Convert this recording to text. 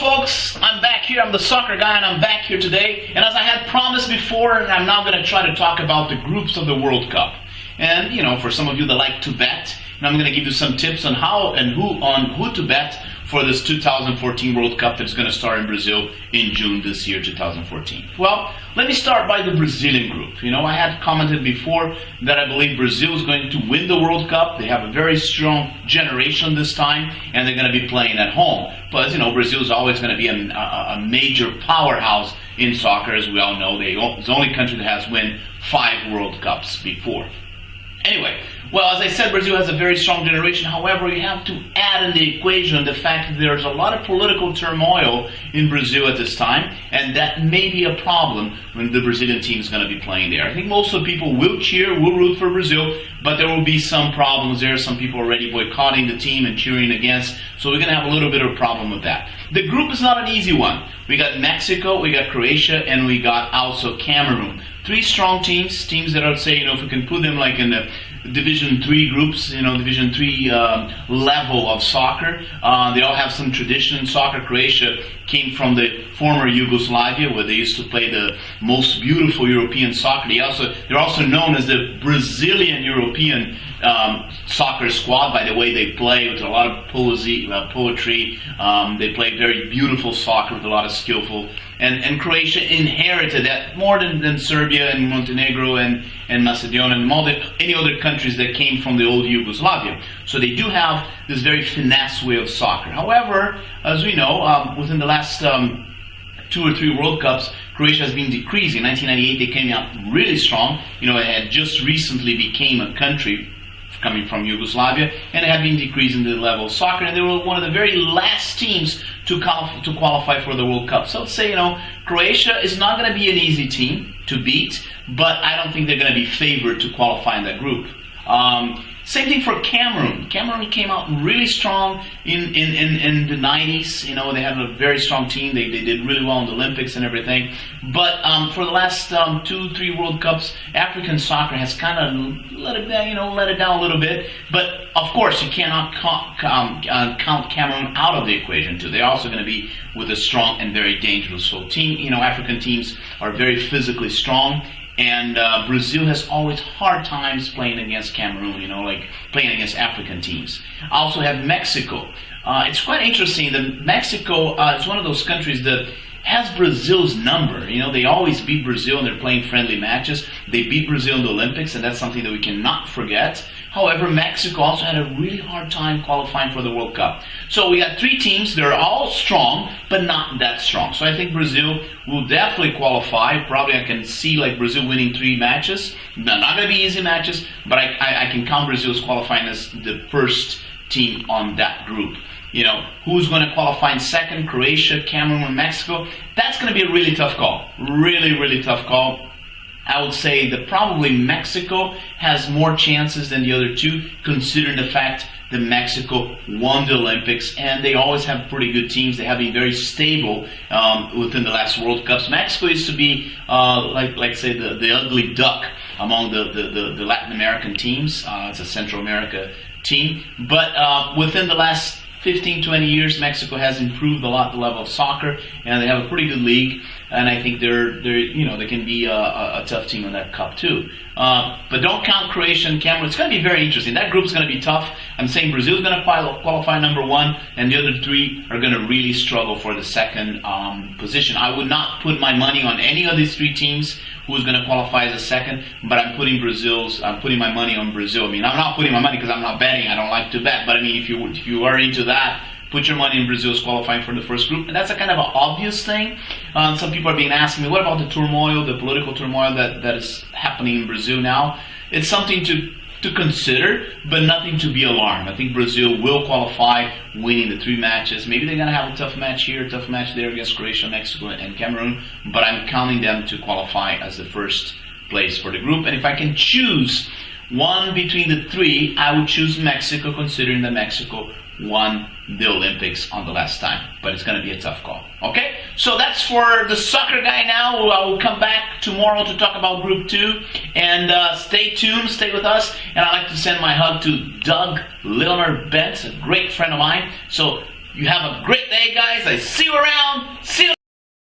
folks, I'm back here. I'm the soccer guy and I'm back here today. And as I had promised before, I'm now going to try to talk about the groups of the World Cup. And, for some of you that like to bet, and I'm going to give you some tips on how and who to bet for this 2014 World Cup that's going to start in Brazil in June this year, 2014. Well, let me start by the Brazilian group. I had commented before that I believe Brazil is going to win the World Cup. They have a very strong generation this time, and they're going to be playing at home. Plus, Brazil is always going to be a major powerhouse in soccer, as we all know. It's the only country that has won 5 World Cups before. Anyway, well, as I said, Brazil has a very strong generation. However, you have to add in the equation the fact that there's a lot of political turmoil in Brazil at this time, and that may be a problem when the Brazilian team is going to be playing there. I think most of the people will root for Brazil, but there will be some problems there. Some people are already boycotting the team and cheering against, so we're going to have a little bit of a problem with that. The group is not an easy one. We got Mexico, we got Croatia, and we got also Cameroon. 3 strong teams that I would say, if we can put them like in the Division 3 groups, Division 3 level of soccer. They all have some tradition in soccer. Croatia came from the former Yugoslavia, where they used to play the most beautiful European soccer. They're also known as the Brazilian European soccer squad by the way they play, with a lot of poetry. They play very beautiful soccer with a lot of skillful. And Croatia inherited that more than Serbia and Montenegro and Macedonia and any other countries that came from the old Yugoslavia. So they do have this very finesse way of soccer. However, as we know, within the last 2 or 3 World Cups, Croatia has been decreasing. In 1998, they came out really strong. It had just recently became a country coming from Yugoslavia, and it had been decreasing the level of soccer, and they were one of the very last teams to qualify for the World Cup. So let's say, Croatia is not going to be an easy team to beat, but I don't think they're going to be favored to qualify in that group. Same thing for Cameroon. Cameroon came out really strong in the 90s. They had a very strong team. They did really well in the Olympics and everything. But for the last 2-3 World Cups, African soccer has kind of let it down a little bit. But of course, you cannot count Cameroon out of the equation too. They're also going to be with a strong and very dangerous team. African teams are very physically strong. And Brazil has always hard times playing against Cameroon, like playing against African teams. I also have Mexico. It's quite interesting that Mexico is one of those countries that has Brazil's number. They always beat Brazil and they're playing friendly matches. They beat Brazil in the Olympics, and that's something that we cannot forget. However, Mexico also had a really hard time qualifying for the World Cup. So we got 3 teams. They're all strong, but not that strong. So I think Brazil will definitely qualify. Probably I can see Brazil winning 3 matches. Not going to be easy matches, but I can count Brazil as qualifying as the first team on that group. Who's going to qualify in second? Croatia, Cameroon, and Mexico. That's going to be a really tough call. Really, really tough call. I would say that probably Mexico has more chances than the other 2, considering the fact that Mexico won the Olympics, and they always have pretty good teams. They have been very stable within the last World Cups. Mexico used to be, say, the ugly duck among the Latin American teams. It's a Central America team. But within the last 15-20 years, Mexico has improved a lot the level of soccer, and they have a pretty good league. And I think they can be a tough team in that cup too. But don't count Croatia and Cameroon. It's going to be very interesting. That group's going to be tough. I'm saying Brazil's going to qualify number 1, and the other 3 are going to really struggle for the second position. I would not put my money on any of these 3 teams who's going to qualify as a second, but I'm putting my money on Brazil. I'm not putting my money because I'm not betting. I don't like to bet. But if you are into that, put your money in Brazil's qualifying for the first group. And that's a kind of an obvious thing. Some people are being asking me, what about the turmoil, the political turmoil that is happening in Brazil now? It's something to consider, but nothing to be alarmed. I think Brazil will qualify, winning the 3 matches. Maybe they're going to have a tough match here, a tough match there against Croatia, Mexico, and Cameroon, but I'm counting them to qualify as the first place for the group. And if I can choose one between the 3, I would choose Mexico, considering that Mexico won the Olympics on the last time. But it's going to be a tough call. Okay? So that's for the soccer guy now. I will come back tomorrow to talk about Group 2. And stay tuned. Stay with us. And I'd like to send my hug to Doug Leonard Bent, a great friend of mine. So You have a great day, guys. I see you around.